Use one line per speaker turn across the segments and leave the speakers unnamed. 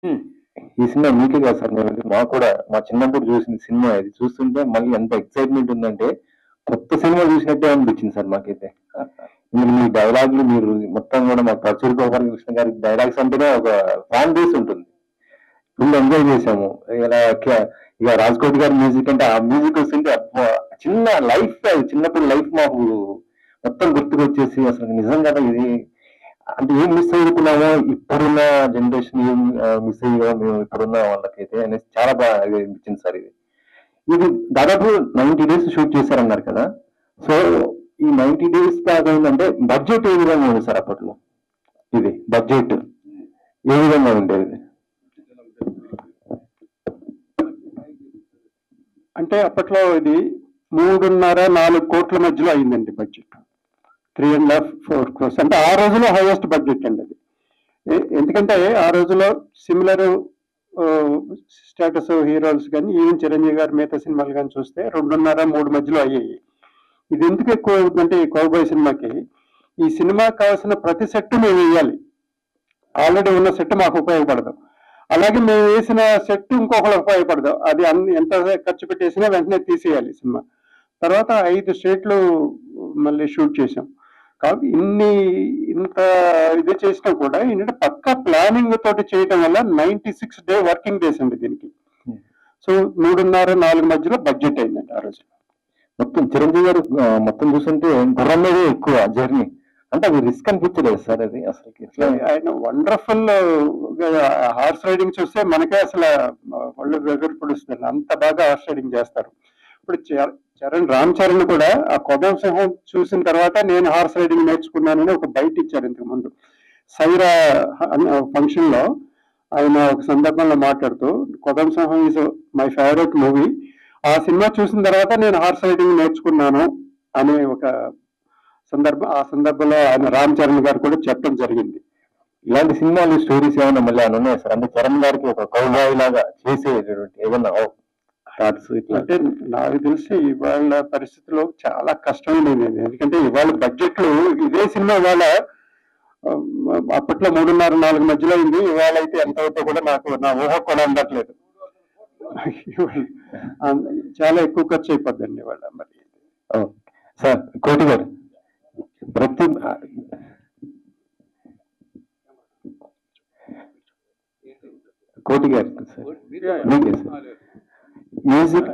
హ్మ్. ఈ సినిమా మీకే కాదు సార్. మాకు కూడా మా చిన్నప్పుడు చూసిన సినిమా ఇది. చూస్తుంటే మళ్ళీ ఎంత ఎక్సైట్‌మెంట్ ఉందంటే, కొత్త సినిమా చూసినట్టే అనిపించింది సార్ మాకైతే. ఇందులో మీ డైలాగులు మీరు మొత్తం కూడా మా పరుచూరి గోపాలకృష్ణ గారి డైలాగ్స్ అంటేనే ఒక ఫ్యాన్ బేస్ ఉంటుంది. ఫుల్ ఎంజాయ్ చేసాము. ఇలా ఇక రాజ్‌కోటి గారి మ్యూజిక్ అంటే ఆ మ్యూజిక్ వస్తుంటే అబ్బా! చిన్న లైఫ్ చిన్నప్పుడు లైఫ్ మాకు మొత్తం గుర్తుకొచ్చేసి అసలు నిజంగా ఇది అంటే ఏం మిస్ అవుతున్నామో ఇప్పుడున్న జనరేషన్ ఏం మిస్ అయ్యామో మేము ఇప్పుడున్న వాళ్ళకైతే అనేసి చాలా బాగా అనిపించింది సార్ ఇది. ఇది దాదాపు 90 డేస్ షూట్ చేశారన్నారు కదా! సో ఈ 90 డేస్ దాకా ఏంటంటే బడ్జెట్ ఏ విధంగా ఉంది సార్ అప్పట్లో? ఇది బడ్జెట్ ఏ విధంగా ఉండేది?
అంటే అప్పట్లో ఇది 3.5-4 కోట్ల మధ్యలో అయిందండి బడ్జెట్. 3.5-4 crores అంటే ఆ రోజులో హైయెస్ట్ బడ్జెట్ అండి అది. ఎందుకంటే ఆ రోజులో సిమిలర్ స్టేటస్ హీరోస్ కానీ ఈవెన్ చిరంజీవి గారి మిగతా సినిమాలు కానీ చూస్తే 2.5-3 మధ్యలో అయ్యాయి. ఇది ఎందుకు ఎక్కువ అవుతుందంటే ఈ కౌబాయ్ సినిమాకి ఈ సినిమాకి కావాల్సిన ప్రతి సెట్ మేము వేయాలి. ఆల్రెడీ ఉన్న సెట్ మాకు ఉపయోగపడదు. అలాగే మేము వేసిన సెట్ ఇంకొకరికి ఉపయోగపడదు. అది ఎంత ఖర్చు పెట్టేసినా వెంటనే తీసేయాలి సినిమా. తర్వాత 5 స్టేట్లు మళ్ళీ షూట్ చేసాం. కాబట్టి ఇంత ఇది చేసినా కూడా ఏంటంటే పక్కా ప్లానింగ్ తోటి చేయటం వల్ల 96 డే వర్కింగ్ డేస్ అండి దీనికి. సో 3.5-4 మధ్యలో బడ్జెట్ అయిందండి ఆ రోజు.
మొత్తం చిరంజీవి గారు మొత్తం చూస్తుంటే గుర్రం మీదే ఎక్కువ జర్నీ. అంటే అది రిస్క్ అనిపించలేదు సార్ అది అసలు.
ఆయన వండర్ఫుల్ హార్స్ రైడింగ్ చూస్తే మనకే అసలు ఒళ్ళు వెగురు పొడుస్తుంది. అంత బాగా హార్స్ రైడింగ్ చేస్తారు. ఇప్పుడు రామ్ చరణ్ కూడా ఆ కొదం సింహం చూసిన తర్వాత నేను హార్స్ రైడింగ్ నేర్చుకున్నానని ఒక బయట ఇచ్చారు ఇంతకు ముందు. సైరా ఫంక్షన్ లో ఆయన ఒక సందర్భంలో మాట్లాడుతూ కొదం సింహం ఈజ్ మై ఫేవరెట్ మూవీ. ఆ సినిమా చూసిన తర్వాత నేను హార్స్ రైడింగ్ నేర్చుకున్నాను అనే ఒక ఆ సందర్భంలో ఆయన రామ్ చరణ్ గారు కూడా చెప్పడం జరిగింది.
ఇలాంటి సినిమాలు స్టోరీస్ ఏమైనా మళ్ళీ ఏమైనా ఉన్నాయా సార్? అంటే చరణ్ గారికి ఒక కౌబాయ్ లాగా చేసేటటువంటి ఏమన్నా థాట్స్ ఇట్లా?
అంటే నాకు తెలిసి ఇవాళ పరిస్థితిలో చాలా కష్టమైనది. ఎందుకంటే ఇవాళ బడ్జెట్లు ఇదే సినిమా ఇవాళ అప్పట్లో 3.5-4 మధ్యలో అయింది. ఇవాళ అయితే ఎంత అవుతో కూడా నా ఊహ కూడా అందట్లేదు. చాలా ఎక్కువ ఖర్చు అయిపోద్దండి ఇవాళ. మరి
సార్ కోటి గారు ప్రతి కోటి గారు మ్యూజిక్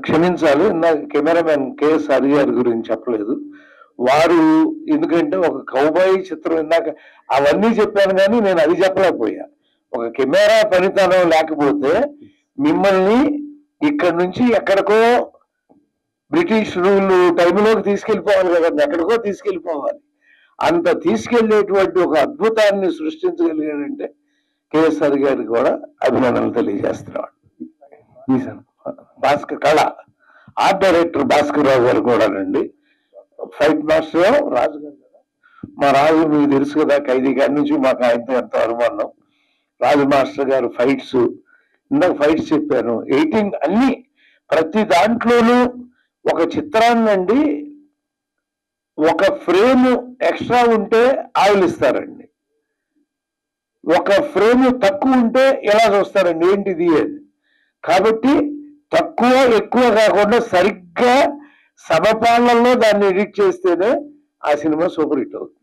క్షమించాలి, ఇందాక కెమెరామెన్ కేఎస్ హరి గారి గురించి చెప్పలేదు. వారు ఎందుకంటే ఒక కౌబాయ్ చిత్రం ఇందాక అవన్నీ చెప్పాను కానీ నేను అది చెప్పలేకపోయా. ఒక కెమెరా పనితనం లేకపోతే మిమ్మల్ని ఇక్కడ నుంచి ఎక్కడికో బ్రిటిష్ రూల్ టైంలోకి తీసుకెళ్లిపోవాలి కదండి, ఎక్కడికో తీసుకెళ్లిపోవాలి. అంత తీసుకెళ్లేటువంటి ఒక అద్భుతాన్ని సృష్టించగలిగాడంటే కేఎస్ఆర్ గారికి కూడా అభినందనలు తెలియజేస్తున్నాడు. భాస్కర్ కళ ఆర్ట్ డైరెక్టర్ భాస్కర్ రావు గారు కూడానండి. ఫైట్ మాస్టర్ రాజు గారు కదా, మా రాజు మీకు తెలుసు కదా, ఖైదీ గారి నుంచి మాకు ఆయనతో ఎంతో అనుబంధం. రాజు మాస్టర్ గారు ఫైట్స్, ఇందాక ఫైట్స్ చెప్పాను, ఎడిటింగ్ అన్ని ప్రతి దాంట్లోనూ ఒక చిత్రాన్నండి ఒక ఫ్రేమ్ ఎక్స్ట్రా ఉంటే ఆవిలిస్తారండి, ఒక ఫ్రేమ్ తక్కువ ఉంటే ఎలా చూస్తారండి ఏంటిది అని. కాబట్టి తక్కువ ఎక్కువ కాకుండా సరిగ్గా సమపాలనలో దాన్ని ఎడిట్ చేస్తేనే ఆ సినిమా సూపర్ హిట్ అవుతుంది.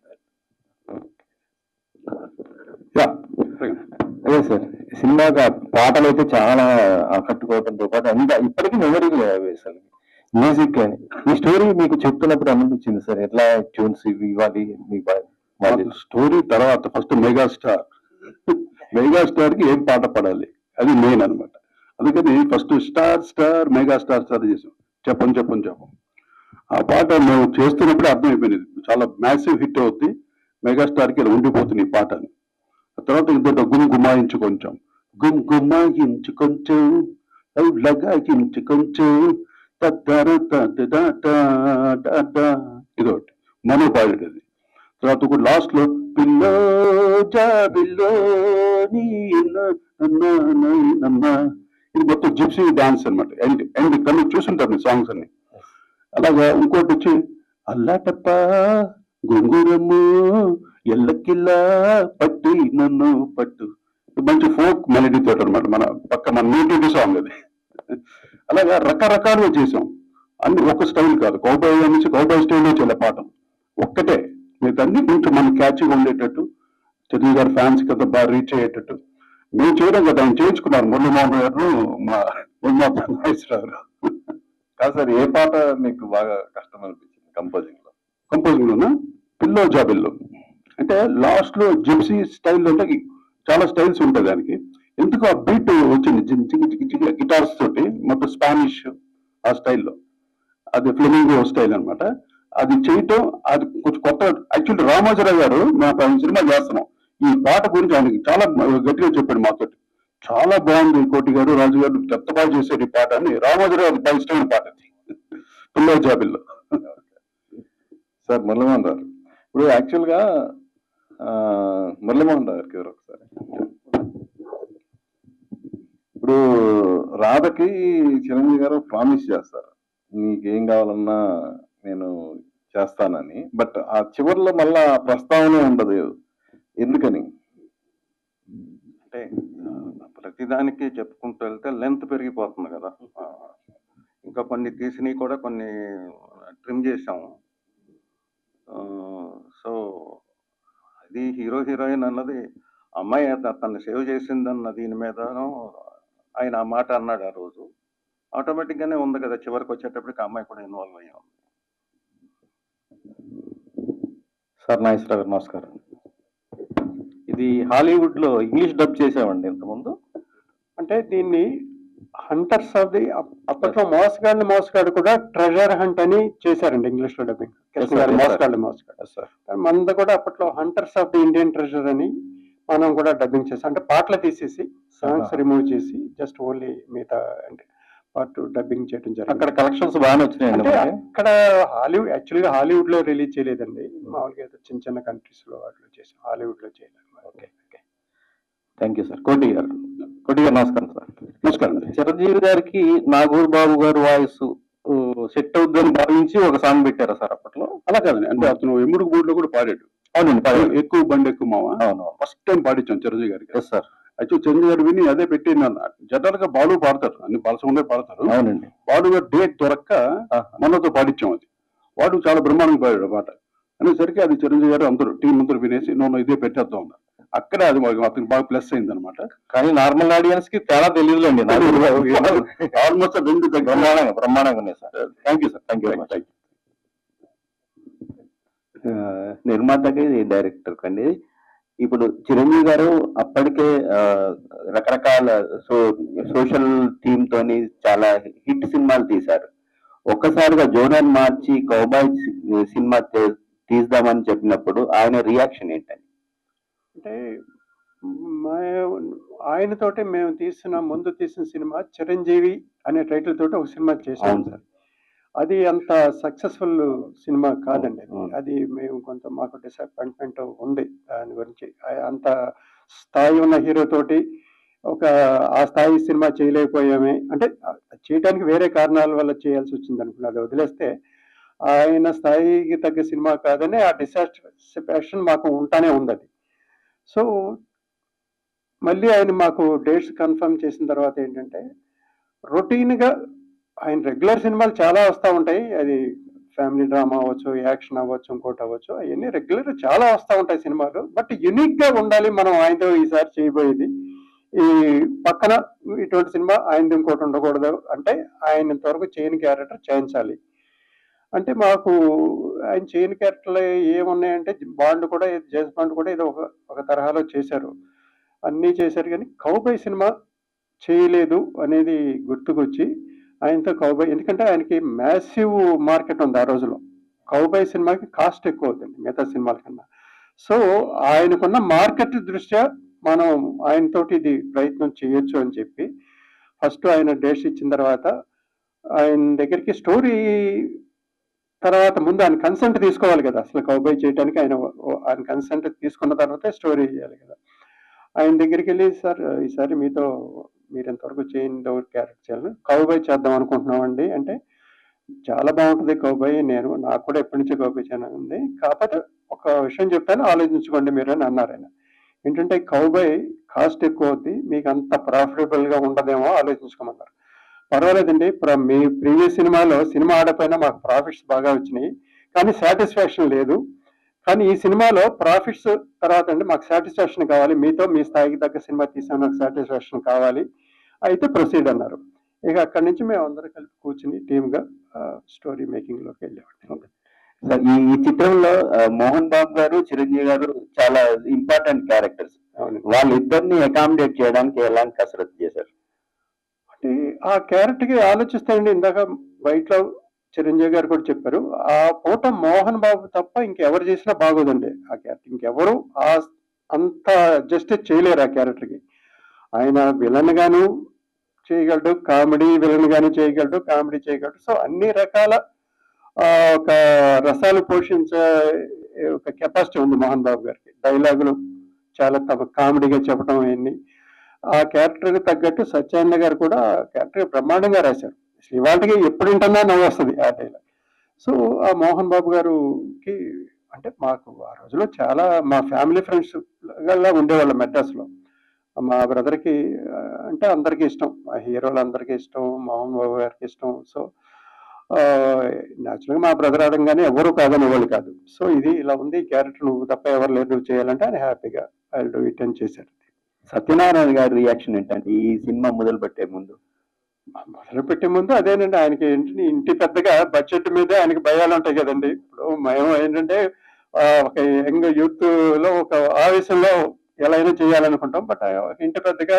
అదే సార్, సినిమాగా పాటలు అయితే చాలా ఆకట్టుకోవడంతో పాటు అంతా ఇప్పటికీ మెమరీ అసలు మ్యూజిక్ కానీ. ఈ స్టోరీ మీకు చెప్తున్నప్పుడు అనిపించింది సార్, ఎట్లా ట్యూన్స్ ఇవి ఇవ్వాలి మీకు?
స్టోరీ తర్వాత ఫస్ట్ మెగాస్టార్ కి ఏం పాట పడాలి అది మెయిన్ అనమాట. అందుకని ఫస్ట్ స్టార్ మెగాస్టార్ చేసాం. చెప్పం ఆ పాట మేము చేస్తున్నప్పుడే అర్థమైపోయింది చాలా మ్యాసివ్ హిట్ అవుద్ది, మెగాస్టార్ కి ఇలా ఉండిపోతుంది ఈ పాట అని. ఆ తర్వాత ఇంత గుమ్మాయించు కొంచెం లగాయించు కొంచెం ఇదొకటి మనో పాడేది. తర్వాత ఒక లాస్ట్ లో పిల్లో జాబిల్లో ఇది మొత్తం జిప్సీ డాన్స్ అనమాట. ఎండ్ కన్ను చూసుంటారు మీ సాంగ్స్ అన్ని. అలాగా ఇంకోటి వచ్చి
అల్లాటప్ప గొంగూరమ్ము ఎల్లకిల్లా పట్టి నన్ను పట్టు, మంచి ఫోక్ మెలడీ తోటి అనమాట, మన నేటివ్ సాంగ్ అది. అలాగా రకరకాలుగా చేసాం, అన్ని ఒక స్టైల్ కాదు, కౌబాయ్ నుంచి కౌబాయ్ స్టైల్లో చేయాలి పాట ఒక్కటే, మీకు అన్ని కొంచెం మన క్యాచ్గా ఉండేటట్టు, చిరంజీవి గారి ఫ్యాన్స్ కదా బాగా రీచ్ అయ్యేటట్టు మేము చేయడం కదా, ఆయన చేయించుకున్నారు మురళీమోహన్ గారు, మా నాగేశ్వరరావు గారు.
కాదు సార్, ఏ పాట మీకు బాగా కష్టం అనిపించింది కంపోజింగ్ లో?
కంపోజింగ్ లోనా, పిల్లో జాబిల్లో, అంటే లాస్ట్ లో జిప్సీ స్టైల్ అంటే చాలా స్టైల్స్ ఉంటాయి దానికి, ఎందుకు ఆ బీట్ వచ్చింది గిటార్స్ తోటి, మొత్తం స్పానిష్ ఆ స్టైల్లో, అది ఫ్లెమింగో స్టైల్ అన్నమాట. అది చేయటం అది కొంచెం కొత్త. యాక్చువల్లీ రామోజీరావు గారు మేము ఆయన సినిమా చేస్తున్నాం, ఈ పాట గురించి ఆయనకి చాలా గట్టిగా చెప్పాడు మాతో, చాలా బాగుంది కోటి గారు, రాజు గారు ఎంత బాగా చేశారు ఈ పాట అని. రామోజీరావు అది బాగా ఇష్టమైన పాట అది, పిల్లో జాబిల్లో.
సార్ మురళీమోహన్ రావు, ఇప్పుడు యాక్చువల్ గా మురళీమోహన్ రావు గారికి ఎవరు ఒకసారి, ఇప్పుడు రాధకి చిరంజీవి గారు ప్రామిస్ చేస్తారు నీకేం కావాలన్నా నేను చేస్తానని, బట్ ఆ చివరిలో మళ్ళా ప్రస్తావనే ఉండదు, ఎందుకని?
అంటే ప్రతిదానికి చెప్పుకుంటూ వెళ్తే లెంత్ పెరిగిపోతుంది కదా. ఇంకా కొన్ని తీసినవి కూడా కొన్ని ట్రిమ్ చేసాము. సో అది హీరో హీరోయిన్ అన్నది అమ్మాయి తను సేవ్ చేసిందన్న దీని మీదను ఆయన ఆ మాట అన్నాడు ఆ రోజు, ఆటోమేటిక్గానే ఉంది కదా, చివరికి వచ్చేటప్పటికి అమ్మాయి కూడా ఇన్వాల్వ్ అయ్యాం.
సార్ నాగేశ్వరరావు గారు నమస్కారం. ఇది హాలీవుడ్ లో ఇంగ్లీష్ డబ్ చేసామండి ఇంతకుముందు.
అంటే దీన్ని హంటర్స్ ఆఫ్ ది, అప్పట్లో మోసగాడు కూడా ట్రెజర్ హంట్ అని చేశారండి ఇంగ్లీష్ లో డబ్బింగ్. మోసగాడు మనది కూడా అప్పట్లో hunters of the Indian treasure అని మనం కూడా డబ్బింగ్ చేసాం. అంటే పాటలు తీసేసి సాంగ్స్ రిమూవ్ చేసి జస్ట్ ఓన్లీ మిగతా అంటే పార్ట్ డబ్బింగ్ చేయడం జరిగింది.
అక్కడ కలెక్షన్స్ బాగానే వచ్చినాయండి.
అంటే అక్కడ హాలీవుడ్, యాక్చువల్గా హాలీవుడ్ లో రిలీజ్ చేయలేదండి, మామూలుగా చిన్న చిన్న కంట్రీస్ లో వాటిలో చేసాం, హాలీవుడ్ లో చేయలేదు.
Okay, thank you sir. కోటి గారు నమస్కారం సార్.
నమస్కారం.
చిరంజీవి గారికి నాగూర్ బాబు గారు వాయిస్ సెట్ అవుద్దని భావించి ఒక సాంగ్ పెట్టారా సార్ అప్పట్లో?
అలా కాదండి, అంటే అతను ఎముడు బోర్డులో కూడా పాడాడు.
అవునండి,
ఎక్కువ బండి ఎక్కువ మావా.
అవును,
ఫస్ట్ టైం పాడించాం చిరంజీవి గారికి.
Yes sir.
యాక్చువల్ చిరంజీవి గారు విని అదే పెట్టింది అన్న. జనరల్ గా బాలు పాడతారు, అన్ని బాలసండే పాడతారు.
అవునండి,
బాలు గారు డేట్ దొరక్క మనతో పాడించాం. అది వాడు చాలా బ్రహ్మాండంగా పాడాడు పాట అనేసరికి అది చిరంజీవి గారు అందరూ టీం అందరూ వినేసి నన్ను ఇదే పెట్టేద్దాం ఉన్నారు. అక్కడే అది అతనికి బాగా ప్లస్ అయింది అనమాట.
కానీ నార్మల్ ఆడియన్స్ కి తేడా తెలియదులేండి.
ఆల్మోస్ట్ రెండు
బ్రహ్మాండంగా ఉన్నాయి sir. Thank you sir, thank you very much.
నిర్మాతకి డైరెక్టర్ కండి. ఇప్పుడు చిరంజీవి గారు అప్పటికే రకరకాల సోషల్ థీమ్ తోని చాలా హిట్ సినిమాలు తీశారు. ఒక్కసారిగా జోనర్ మార్చి కౌబాయ్ సినిమా తీద్దామని చెప్పినప్పుడు ఆయన రియాక్షన్ ఏంటండి?
అంటే ఆయనతోటి మేము ముందు తీసిన సినిమా చిరంజీవి అనే టైటిల్ తోటి ఒక సినిమా చేశాం సార్. అది అంత సక్సెస్ఫుల్ సినిమా కాదండి. అది మేము కొంత మాకు డిసప్పాయింట్మెంట్ ఉంది దాని గురించి. అంత స్థాయి ఉన్న హీరో తోటి ఆ స్థాయి సినిమా చేయలేకపోయామే, అంటే చేయడానికి వేరే కారణాల వల్ల చేయాల్సి వచ్చింది అనుకున్నా. అది వదిలేస్తే ఆయన స్థాయికి తగ్గ సినిమా కాదని ఆ డిసాటిస్ఫాక్షన్ మాకు ఉంటానే ఉంది. అది సో మళ్ళీ ఆయన మాకు డేట్స్ కన్ఫర్మ్ చేసిన తర్వాత ఏంటంటే రొటీన్గా ఆయన రెగ్యులర్ సినిమాలు చాలా వస్తూ ఉంటాయి. అది ఫ్యామిలీ డ్రామా అవ్వచ్చు, యాక్షన్ అవ్వచ్చు, ఇంకోటి అవ్వచ్చు, అవన్నీ రెగ్యులర్ చాలా వస్తూ ఉంటాయి సినిమాలు. బట్ యునిక్గా ఉండాలి మనం ఆయనతో ఈసారి చేయబోయేది. ఈ పక్కన ఇటువంటి సినిమా ఆయనది ఇంకోటి ఉండకూడదు, అంటే ఆయన ఇంతవరకు చేయని క్యారెక్టర్ చేయించాలి. అంటే మాకు ఆయన చేయని క్యారెక్టర్లు ఏమున్నాయంటే బాండ్ కూడా, జేమ్స్ బాండ్ కూడా ఇది ఒక తరహాలో చేశారు, అన్నీ చేశారు. కానీ కౌబాయ్ సినిమా చేయలేదు అనేది గుర్తుకొచ్చి ఆయనతో కౌబాయ్, ఎందుకంటే ఆయనకి మ్యాసివ్ మార్కెట్ ఉంది ఆ రోజులో. కౌబాయ్ సినిమాకి కాస్ట్ ఎక్కువ అవుతుంది మిగతా సినిమాల కన్నా. సో ఆయనకున్న మార్కెట్ దృష్ట్యా మనం ఆయనతోటి ఇది ప్రయత్నం చేయొచ్చు అని చెప్పి ఫస్ట్ ఆయన డేట్స్ ఇచ్చిన తర్వాత ఆయన దగ్గరికి స్టోరీ తర్వాత ముందు ఆయన కన్సెంట్ తీసుకోవాలి కదా, అసలు కౌబాయ్ చేయడానికి ఆయన కన్సెంట్ తీసుకున్న తర్వాతే స్టోరీ చేయాలి కదా. ఆయన దగ్గరికి వెళ్ళి సార్ ఈసారి మీరు ఎంతవరకు చేయండి క్యారెక్టర్ చేయాలి, కౌబాయ్ చేద్దాం అనుకుంటున్నామండి అంటే చాలా బాగుంటుంది కౌబాయ్. నాకు కూడా ఎప్పటి నుంచో కౌబాయ్ ఛానల్ ఉంది. కాకపోతే ఒక విషయం చెప్పాను, ఆలోచించుకోండి మీరు అని అన్నారు ఆయన. ఏంటంటే కౌబాయ్ కాస్ట్ ఎక్కువ అవుద్ది, మీకు అంత ప్రాఫిటబుల్ గా ఉండదేమో ఆలోచించుకోమన్నారు. పర్వాలేదండి, మీ ప్రీవియస్ సినిమాలో సినిమా ఆడపోయినా మాకు ప్రాఫిట్స్ బాగా వచ్చినాయి, కానీ సాటిస్ఫాక్షన్ లేదు. కానీ ఈ సినిమాలో ప్రాఫిట్స్ తర్వాత అండి మాకు సాటిస్ఫాక్షన్ కావాలి, మీతో మీ స్థాయికి తగ్గ సినిమా తీసాను, నాకు సాటిస్ఫాక్షన్ కావాలి, అయితే ప్రొసీడ్ అన్నారు. ఇక అక్కడి నుంచి మేము అందరం కలిపి కూర్చుని టీమ్గా స్టోరీ మేకింగ్ లోకి వెళ్ళామండి.
సార్ ఈ చిత్రంలో మోహన్ బాబు గారు, చిరంజీవి గారు చాలా ఇంపార్టెంట్ క్యారెక్టర్స్. వాళ్ళిద్దరిని అకామిడేట్ చేయడానికి ఎలాంటి కసరత్తు చేశారు?
అంటే ఆ క్యారెక్టర్కి ఆలోచిస్తానండి, ఇందాక బయట చిరంజీవి గారు కూడా చెప్పారు, ఆ పూట మోహన్ బాబు తప్ప ఇంకెవరు చేసినా బాగోదండి ఆ క్యారెక్టర్. ఇంకెవరు అంత జస్టిస్ చేయలేరు ఆ క్యారెక్టర్కి. ఆయన విలన్ గాను చేయగలడు, కామెడీ విలన్ గాను చేయగలడు, కామెడీ చేయగలడు. సో అన్ని రకాల ఒక రసాలు పోషించే ఒక కెపాసిటీ ఉంది మోహన్ బాబు గారికి. డైలాగులు చాలా కామెడీగా చెప్పడం అవన్నీ. ఆ క్యారెక్టర్కి తగ్గట్టు సత్యానంద గారు కూడా క్యారెక్టర్ బ్రహ్మాండంగా రాశారు. ఇవాళకి ఎప్పుడు వింటున్నా నవ్వు వస్తుంది ఆ డైలాగ్. సో ఆ మోహన్ బాబు గారికి అంటే మాకు ఆ రోజులో చాలా మా ఫ్యామిలీ ఫ్రెండ్స్ లా ఉండేవాళ్ళం మెడ్రాస్లో. మా బ్రదర్కి అంటే అందరికీ ఇష్టం, మా హీరోలు అందరికీ ఇష్టం, మోహన్ బాబు గారికి ఇష్టం. సో న్యాచురల్గా మా బ్రదర్ అడగానే ఎవరు కాదనేవాళ్ళు కాదు. సో ఇది ఇలా ఉంది, క్యారెక్టర్ నువ్వు తప్ప ఎవరు లేరు, నువ్వు చేయాలంటే ఆయన హ్యాపీగా ఐ డూ ఇట్ అని చేశారు.
సత్యనారాయణ గారి రియాక్షన్ ఏంటంటే ఈ సినిమా మొదలు పెట్టే ముందు?
అదేనండి, ఆయనకి ఏంటంటే ఇంటి పెద్దగా బడ్జెట్ మీద ఆయనకి భయాలు ఉంటాయి కదండి. ఇప్పుడు మేము ఏంటంటే ఒక యంగ్ యూత్ లో ఒక ఆవేశంలో ఎలా అయినా చేయాలనుకుంటాం. బట్ ఇంటి పెద్దగా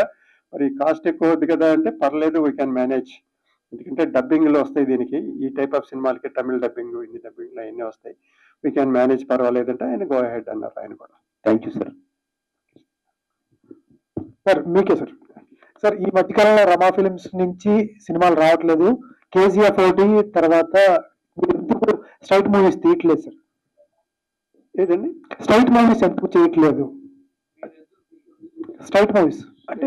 మరి కాస్ట్ ఎక్కువ అవుద్ది కదా అంటే పర్లేదు, వీ క్యాన్ మేనేజ్. ఎందుకంటే డబ్బింగ్లో వస్తాయి దీనికి, ఈ టైప్ ఆఫ్ సినిమాలకి తమిళ డబ్బింగ్, హిందీ డబ్బింగ్లో అవన్నీ వస్తాయి, వీ క్యాన్ మేనేజ్, పర్వాలేదంటే ఆయన గో హెడ్ అన్నారు ఆయన కూడా.
Thank you sir.
సార్ మీకే సార్. సార్ ఈ మధ్యకాలంలో రమా ఫిలిమ్స్ నుంచి సినిమాలు రావట్లేదు, కేజీఎఫ్ ఒకటి తర్వాత స్ట్రైట్ మూవీస్ తీయట్లేదు సార్.
ఏదండి
స్ట్రైట్ మూవీస్ ఎందుకు చేయట్లేదు? స్ట్రైట్ మూవీస్
అంటే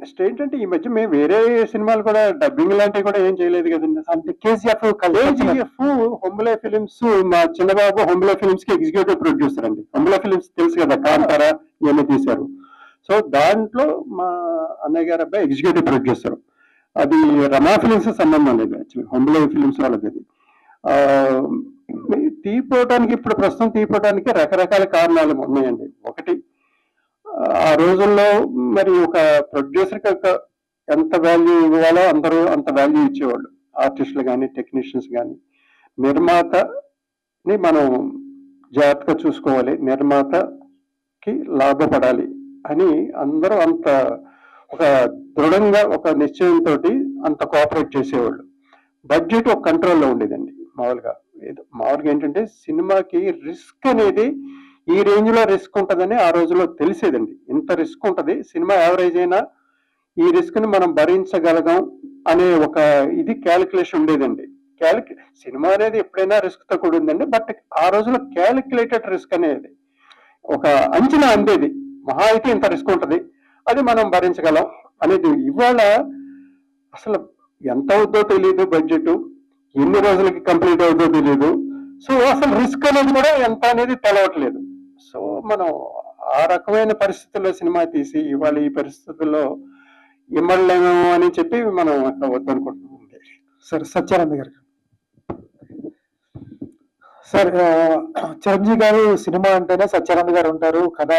స్ట్రైట్ అంటే ఈ మధ్య మేము వేరే సినిమాలు కూడా డబ్బింగ్ లాంటివి కూడా ఏం చేయలేదు కదండి.
అంటే కేజీఎఫ్
హొంబులే ఫిలిమ్స్, మా చిన్నబాబు హొంబులే ఫిలిమ్స్ కి ఎగ్జిక్యూటివ్ ప్రొడ్యూసర్ అండి. హొంబులే ఫిలిమ్స్ తెలుసు కదా, కాంతారా ఇవన్నీ తీశారు. సో దాంట్లో మా అన్నయ్య గారు అబ్బాయి ఎగ్జిక్యూటివ్ ప్రొడ్యూసర్. అది రమా ఫిలిమ్స్ సంబంధం లేదు, యాక్చువల్లీ హొంబులే ఫిలిమ్స్ వాళ్ళది. అది తీపోవటానికి ఇప్పుడు ప్రస్తుతం తీపోవటానికి రకరకాల కారణాలు ఉన్నాయండి. ఒకటి, ఆ రోజుల్లో మరి ఒక ప్రొడ్యూసర్కి ఎంత వాల్యూ ఇవ్వాలో అందరూ అంత వాల్యూ ఇచ్చేవాళ్ళు, ఆర్టిస్టులు కానీ టెక్నీషియన్స్ కానీ. నిర్మాతని మనం జాగ్రత్తగా చూసుకోవాలి, నిర్మాతకి లాభపడాలి అని అందరూ అంత ఒక దృఢంగా ఒక నిశ్చయంతో అంత కోఆపరేట్ చేసేవాళ్ళు. బడ్జెట్ ఒక కంట్రోల్లో ఉండేదండి. మామూలుగా ఏంటంటే సినిమాకి రిస్క్ అనేది ఈ రేంజ్ లో రిస్క్ ఉంటుందని ఆ రోజుల్లో తెలిసేదండి. ఇంత రిస్క్ ఉంటుంది, సినిమా యావరేజ్ అయినా ఈ రిస్క్ ని మనం భరించగలగాం అనే ఒక ఇది క్యాలిక్యులేషన్ ఉండేదండి. సినిమా అనేది ఎప్పుడైనా రిస్క్ తో కూడిందండి, బట్ ఆ రోజుల్లో క్యాలిక్యులేటెడ్ రిస్క్ అనేది ఒక అంచనా అందేది. మహా అయితే ఇంత రిస్క్ ఉంటుంది, అది మనం భరించగలం అనేది. ఇవాళ అసలు ఎంత అవుతుందో తెలియదు, బడ్జెట్ ఎన్ని రోజులకి కంప్లీట్ అవుతుందో తెలియదు. సో అసలు రిస్క్ అనేది కూడా ఎంత అనేది తెలవట్లేదు. సో మనం ఆ రకమైన పరిస్థితుల్లో సినిమా తీసి ఇవాళ ఈ పరిస్థితుల్లో ఇమ్మడలేము అని చెప్పి మనం వద్దనుకుంటున్నాం.
సార్ సత్యానంద గారు. సార్ చిరంజీవి గారు సినిమా అంటేనే సత్యానంద గారు ఉంటారు, కథ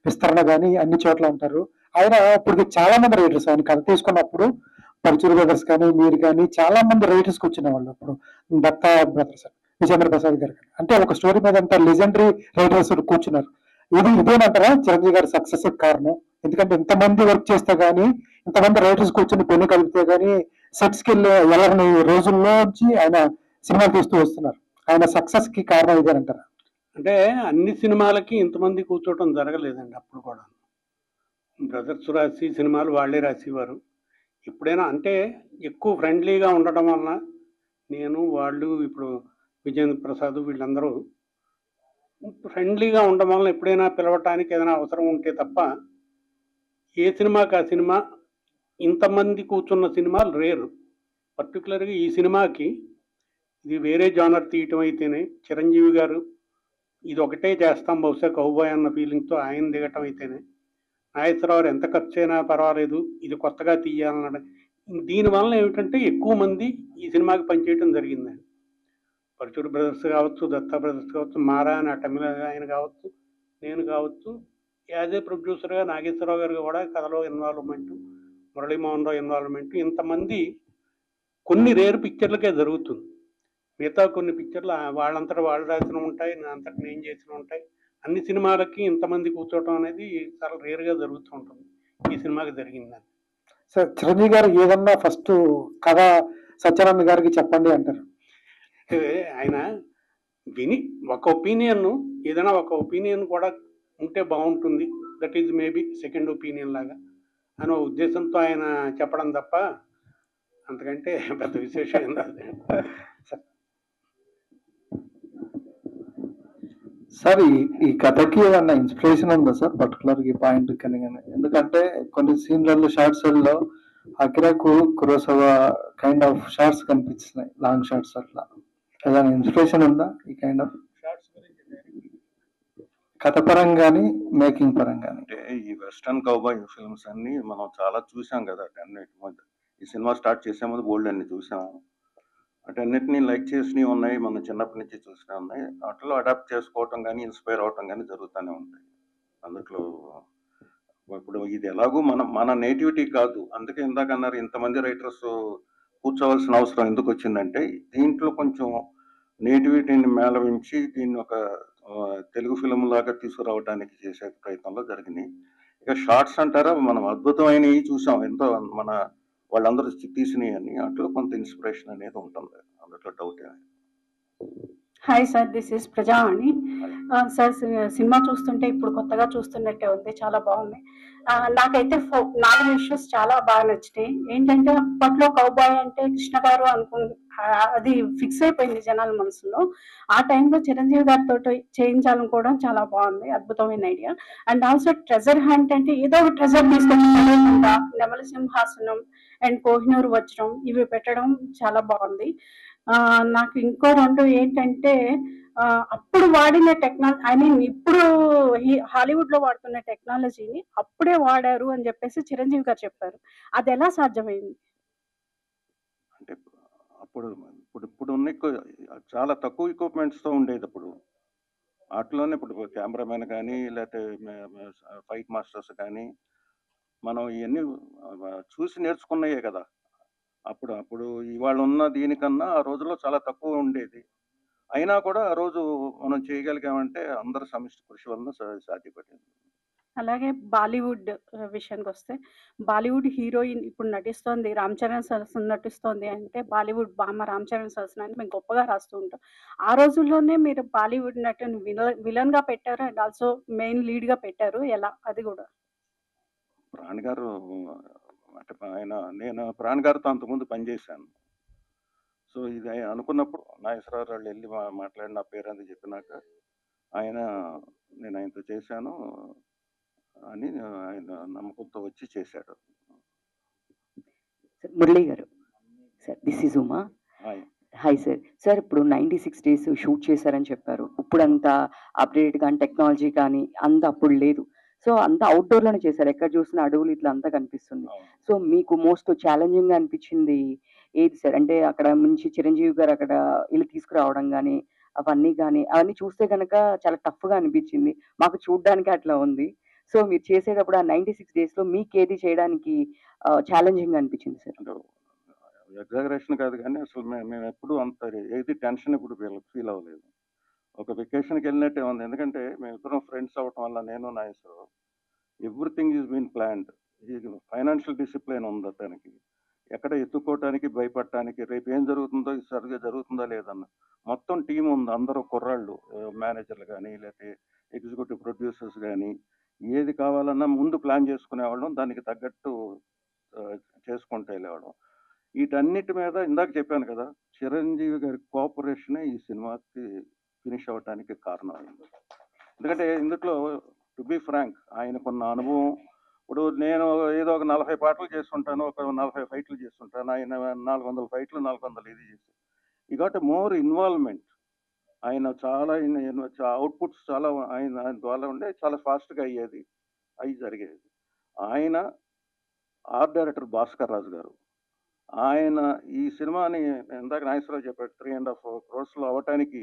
విస్తరణ కానీ అన్ని చోట్ల ఉంటారు. ఆయన ఇప్పుడు చాలా మంది రైటర్స్, ఆయన కథ తీసుకున్నప్పుడు పరుచూరు బ్రదర్స్ కానీ మీరు కానీ చాలా మంది రైటర్స్కి వచ్చిన వాళ్ళు. ఇప్పుడు దత్తా బ్రదర్స్, విజేంద్ర ప్రసాద్ గారు కానీ, అంటే ఒక స్టోరీ మీద అంత లెజెండరీ రైటర్స్ కూర్చున్నారు. ఇదేనంటారా చిరంజీవి గారి సక్సెస్ కారణం? ఎందుకంటే ఇంతమంది వర్క్ చేస్తే గానీ, ఇంతమంది రైటర్స్ కూర్చొని పెన్ను కలిపితే గానీ సెట్స్కి వెళ్ళే వెళ్ళని రోజుల్లో నుంచి ఆయన సినిమాలు తీస్తూ వస్తున్నారు. ఆయన సక్సెస్ కి కారణం ఇదేనంటారా?
అంటే అన్ని సినిమాలకి ఇంతమంది కూర్చోవటం జరగలేదండి. అప్పుడు కూడా బ్రదర్స్ రాసి సినిమాలు వాళ్ళే రాసేవారు. ఎప్పుడైనా అంటే ఎక్కువ ఫ్రెండ్లీగా ఉండటం వలన వాళ్ళు ఇప్పుడు విజేంద్ర ప్రసాద్ వీళ్ళందరూ ఫ్రెండ్లీగా ఉండడం వలన ఎప్పుడైనా పిలవటానికి ఏదైనా అవసరం ఉంటే తప్ప ఏ సినిమాకి ఆ సినిమా ఇంతమంది కూర్చున్న సినిమాలు రేరు. పర్టికులర్గా ఈ సినిమాకి ఇది వేరే జానర్ తీయటం అయితేనే చిరంజీవి గారు ఇది ఒకటే చేస్తాం బహుశా కౌబాయ్ అన్న ఫీలింగ్తో ఆయన దిగటం అయితేనే నాగేశ్వరరావు ఎంత ఖర్చు అయినా పర్వాలేదు ఇది కొత్తగా తీయాలన్నాడు. దీనివల్ల ఏమిటంటే ఎక్కువ మంది ఈ సినిమాకి పనిచేయటం జరిగిందండి. పరుచూరు బ్రదర్స్ కావచ్చు, దత్తా బ్రదర్స్ కావచ్చు, మారా అని తమిళ ఆయన కావచ్చు, నేను కావచ్చు, యాజ్ ఏ ప్రొడ్యూసర్గా నాగేశ్వరరావు గారు కూడా కథలో ఇన్వాల్వ్మెంట్, మురళీమోహన్ రావు ఇన్వాల్వ్మెంట్, ఇంతమంది కొన్ని రేర్ పిక్చర్లకే జరుగుతుంది. మిగతా కొన్ని పిక్చర్లు వాళ్ళంతటా వాళ్ళు రాసిన ఉంటాయి, నా అంతటా నేను చేసిన ఉంటాయి. అన్ని సినిమాలకి ఇంతమంది కూర్చోవటం అనేది చాలా రేర్గా జరుగుతూ ఉంటుంది. ఈ సినిమాకి జరిగిందని.
సార్ చిరంజీవి గారు ఏదన్నా ఫస్ట్ కథ సత్యానంద్ గారికి చెప్పండి అంటారు.
ఆయన విని ఒక ఒపీనియన్, ఏదైనా ఒక ఒపీనియన్ కూడా ఉంటే బాగుంటుంది, that is maybe second opinion లాగా అనే ఉద్దేశంతో ఆయన చెప్పడం తప్ప అంతకంటే పెద్ద విశేషం ఏం రాదు.
సార్ ఈ కథకి ఏదన్నా ఇన్స్పిరేషన్ ఉందా సార్ పర్టికులర్ ఈ పాయింట్ కానీ? ఎందుకంటే కొన్ని సీన్లలో షార్ట్స్లో అకిరాకు కురోసవా కైండ్ ఆఫ్ షార్ట్స్ కనిపిస్తున్నాయి, లాంగ్ షార్ట్స్. అట్లా ఏదైనా ఇన్స్పిరేషన్ ఉందా ఈ కైండ్ ఆఫ్ కథ పరంగాని మేకింగ్ పరంగాని?
అంటే ఈ వెస్టర్న్ కౌబాయ్ ఫిల్మ్స్ అన్ని మనం చాలా చూసాం కదా. ఈ సినిమా స్టార్ట్ చేసే ముందు బోల్డ్ అన్ని చూసాము. అన్నిటినీ లైక్ చేసినవి ఉన్నాయి, మనం చిన్నప్పటి నుంచి చూసినవి ఉన్నాయి. వాటిలో అడాప్ట్ చేసుకోవటం కానీ ఇన్స్పైర్ అవటం కానీ జరుగుతూనే ఉంటాయి. అందులో ఇప్పుడు ఇది ఎలాగూ మన నేటివిటీ కాదు. అందుకే ఇందాక అన్నారు ఇంతమంది రైటర్స్ కూర్చోవలసిన అవసరం ఎందుకు వచ్చిందంటే, దీంట్లో కొంచెం నేటివిటీని మేళవించి దీన్ని ఒక తెలుగు ఫిలిం లాగా తీసుకురావడానికి చేసే ప్రయత్నంలో జరిగినాయి. ఇక షార్ట్స్ అంటారా, మనం అద్భుతమైనవి చూసాం, ఎంతో మన వాళ్ళందరూ తీసినవి అని. అట్లా కొంత ఇన్స్పిరేషన్ అనేది ఉంటుంది, అందులో డౌట్ ఏమి.
Hi sir, this is Prajavani. Sir cinema చూస్తుంటే ఇప్పుడు కొత్తగా చూస్తున్నట్టే ఉంది, చాలా బాగుంది. నాకైతే 4 ఇష్యూస్ చాలా బాగా నచ్చినాయి. ఏంటంటే అప్పట్లో కౌబాయ్ అంటే కృష్ణ గారు అది ఫిక్స్ అయిపోయింది జనాల మనసులో. ఆ టైంలో చిరంజీవి గారితో చేయించాలనుకోవడం చాలా బాగుంది, అద్భుతమైన idea. And also treasure hunt అంటే ఏదో ఒక ట్రెజర్ తీసుకొచ్చి నెమలి సింహాసనం అండ్ కోహినూరు వజ్రం ఇవి పెట్టడం చాలా బాగుంది. నాకు ఇంకో 2 ఏంటంటే అప్పుడు వాడిన టెక్నాలజీ, ఐ మీన్ ఇప్పుడు హాలీవుడ్ లో వాడుతున్న టెక్నాలజీని అప్పుడే వాడారు అని చెప్పేసి చిరంజీవి గారు చెప్పారు. అది ఎలా సాధ్యమైంది?
అంటే ఇప్పుడు ఉన్న చాలా తక్కువ ఎక్విప్మెంట్స్ తో ఉండేది. అప్పుడు వాటిలోనే ఇప్పుడు కెమెరామెన్ కానీ లేకపోతే ఫైట్ మాస్టర్స్ కానీ మనం ఇవన్నీ చూసి నేర్చుకున్నాయే కదా. అప్పుడు ఇవాళ ఉన్న దీనికన్నా ఆ రోజుల్లో చాలా తక్కువ ఉండేది. అయినా కూడా ఆ రోజు మనం చేయగలిగామంటే అందరి సమిష్టి కృషి వలన సాధ్యపడింది.
అలాగే బాలీవుడ్ విషయానికి వస్తే, బాలీవుడ్ హీరోయిన్ ఇప్పుడు నటిస్తోంది, రామ్ చరణ్ సరసన నటిస్తోంది అంటే బాలీవుడ్ బామ్మ రామ్ చరణ్ సరసన అని మేము గొప్పగా రాస్తూ ఉంటాం. ఆ రోజుల్లోనే మీరు బాలీవుడ్ నటుని విలన్ గా పెట్టారు అండ్ ఆల్సో మెయిన్ లీడ్ గా పెట్టారు, ఎలా అది కూడా?
ప్రాణ్ గారు అంటే నేను ప్రాణ్ గారితో అంతకుముందు పనిచేశాను. సో ఇది అనుకున్నప్పుడు నాగేశ్వరరావు వాళ్ళు వెళ్ళి మాట్లాడి నా పేరు అది చెప్పినాక నేను ఆయనతో చేశాను అని ఆయన నమ్మకంతో వచ్చి చేశాడు.
మురళీ గారు sir, this is Uma. Hi sir. Sir ఇప్పుడు 96 days షూట్ చేశారని చెప్పారు. ఇప్పుడు అంత అప్డేట్ కానీ టెక్నాలజీ కానీ అంత అప్పుడు లేదు. సో అంతా అవుట్డోర్లోనే చేశారు, ఎక్కడ చూసినా అడవులు ఇట్లా అంతా కనిపిస్తుంది. సో మీకు మోస్ట్ ఛాలెంజింగ్ అనిపించింది ఏది సార్? అంటే అక్కడ నుంచి చిరంజీవి గారు అక్కడ ఇల్లు తీసుకురావడం కానీ అవన్నీ చూస్తే కనుక చాలా టఫ్గా అనిపించింది మాకు, చూడడానికి అట్లా ఉంది. సో మీరు చేసేటప్పుడు ఆ 96 days మీకు ఏది చేయడానికి ఛాలెంజింగ్ అనిపించింది సార్?
ఎగ్జాగరేషన్ కాదు కానీ అసలు మేము ఎప్పుడు అంత ఏది టెన్షన్ ఇప్పుడు ఫీల్ అవ్వలేదు. ఒక వెకేషన్కి వెళ్ళినట్టే ఉంది. ఎందుకంటే మేమిద్దరం ఫ్రెండ్స్ అవ్వటం వల్ల నేను Nageswararao everything is been planned. Financial discipline ఉంది అతనికి, ఎక్కడ ఎత్తుకోవటానికి భయపడటానికి రేపు ఏం జరుగుతుందో ఇది సరిగ్గా జరుగుతుందా లేదన్న మొత్తం టీం ఉంది. అందరూ కుర్రాళ్ళు, మేనేజర్లు కానీ లేకపోతే ఎగ్జిక్యూటివ్ ప్రొడ్యూసర్స్ కానీ ఏది కావాలన్నా ముందు ప్లాన్ చేసుకునేవాళ్ళం, దానికి తగ్గట్టు చేసుకుంటూ వెళ్ళేవాళ్ళం. వీటన్నిటి మీద ఇందాక చెప్పాను కదా, చిరంజీవి గారి కోఆపరేషనే ఈ సినిమాకి ఫినిష్ అవ్వటానికి కారణం అయింది. ఎందుకంటే ఇందులో టు బి ఫ్రాంక్ ఆయనకున్న అనుభవం, ఇప్పుడు నేను ఏదో ఒక 40 పాటలు చేస్తుంటాను, ఒక 40 ఫైట్లు చేస్తుంటాను, ఆయన 400 ఫైట్లు 400 ఇది చేసి ఈ గాట్ మోర్ ఇన్వాల్వ్మెంట్. ఆయన చాలా అవుట్పుట్స్ చాలా ఆయన ద్వారా ఉండే చాలా ఫాస్ట్గా అవి జరిగేది. ఆయన ఆర్ట్ డైరెక్టర్ భాస్కర్ రాజు గారు, ఆయన ఈ సినిమాని ఇందాక నాగేశ్వరరావు చెప్పాడు 3.5 crores అవ్వటానికి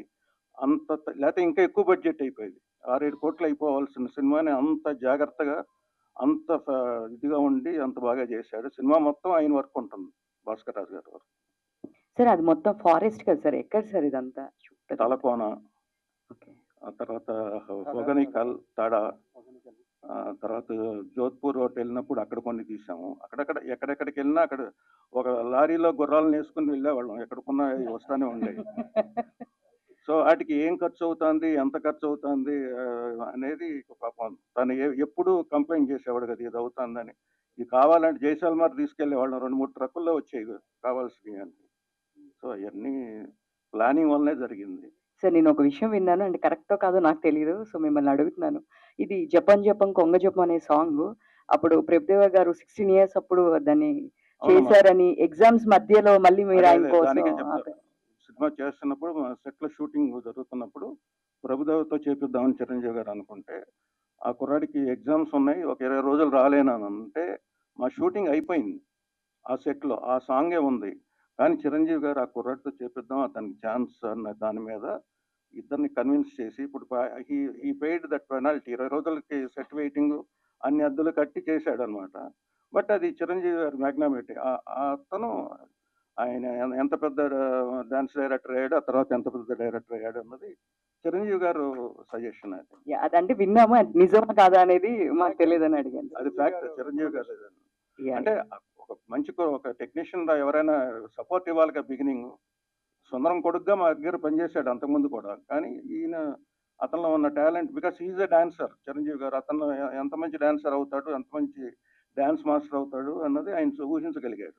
అంత లేకపోతే ఇంకా ఎక్కువ బడ్జెట్ అయిపోయేది. 6-7 కోట్లు అయిపోవాల్సిన సినిమాని అంత జాగ్రత్తగా అంత ఇదిగా ఉండి అంత బాగా చేశాడు. సినిమా మొత్తం ఆయన వర్క్ ఉంటుంది, భాస్కర్ రాజు గారి వర్క్.
సార్ అది మొత్తం ఫారెస్ట్ కదా సార్? ఎక్కడ సార్ ఇదంతా?
తలకోన, ఆ తర్వాత హొగనికల్, తడ, తర్వాత జోధ్పూర్ ఒకటి వెళ్ళినప్పుడు అక్కడ కొన్ని తీసాము. ఎక్కడెక్కడికి వెళ్ళినా అక్కడ ఒక లారీలో గుర్రాలను వేసుకుని వెళ్ళేవాళ్ళం, ఎక్కడికున్నా వస్తానే ఉండేవి. సో వాటికి ఏం ఖర్చు అవుతుంది, ఎంత ఖర్చు అవుతుంది అనేది పాపం తను ఎప్పుడు కంప్లైంట్ చేసేవాడు కదా ఇది అవుతుందని. ఇది కావాలంటే జైసల్మర్ తీసుకెళ్లేవాళ్ళం, 2-3 ట్రక్కుల్లో వచ్చేవి కావాల్సినవి అని. సో అవన్నీ ప్లానింగ్ వల్లనే జరిగింది.
సార్ నేను ఒక విషయం విన్నాను, అంటే కరెక్టో కాదో నాకు తెలియదు, సో మిమ్మల్ని అడుగుతున్నాను. ఇది జపం జపం కొంగ జపం అనే సాంగ్ అప్పుడు ప్రభుదేవ గారు 16 years అప్పుడు దాన్ని చేశారని, ఎగ్జామ్స్ మధ్యలో మళ్ళీ మీరు ఆయన కోసం
సినిమా చేస్తున్నప్పుడు సెట్ లో షూటింగ్ జరుగుతున్నప్పుడు ప్రభుదేవతో చేపిద్దామని చిరంజీవి గారు అనుకుంటే, ఆ కుర్రాడికి ఎగ్జామ్స్ ఉన్నాయి, ఒక 20 రోజులు రాలేనంటే మా షూటింగ్ అయిపోయింది. ఆ సెట్ లో ఆ సాంగే ఉంది, కానీ చిరంజీవి గారు ఆ కుర్రాడితో చేపిద్దాం, అతనికి ఛాన్స్ అన్న దాని మీద ఇద్దరిని కన్విన్స్ చేసి ఇప్పుడు ఈ పెయిడ్ దట్ పెనాల్టీ 20 రోజులకి సెట్ వెయిటింగ్ అన్ని అద్దులు కట్టి చేశాడు అనమాట. బట్ అది చిరంజీవి గారి మ్యాగ్నామిటీ. అతను ఆయన ఎంత పెద్ద డాన్స్ డైరెక్టర్ అయ్యాడు, ఆ తర్వాత ఎంత పెద్ద డైరెక్టర్ అయ్యాడు అన్నది చిరంజీవి గారు సజెషన్. అది
అదంటే విన్నాము, నిజమా కాదా అనేది మాకు తెలియదని అడిగాను.
అది ఫ్యాక్ట్, చిరంజీవి గారు. అంటే ఒక టెక్నీషియన్ ఎవరైనా సపోర్ట్ ఇవ్వాలి కదా. బిగినింగ్ సుందరం కొడుకుగా మా దగ్గర పనిచేశాడు అంతకుముందు కూడా, కానీ అతనిలో ఉన్న talent, because is a dancer Chiranjeevi గారు, అతను ఎంత మంచి డాన్సర్ అవుతాడు, ఎంత మంచి డాన్స్ మాస్టర్ అవుతాడు అన్నది ఆయన ఊహించగలిగాడు.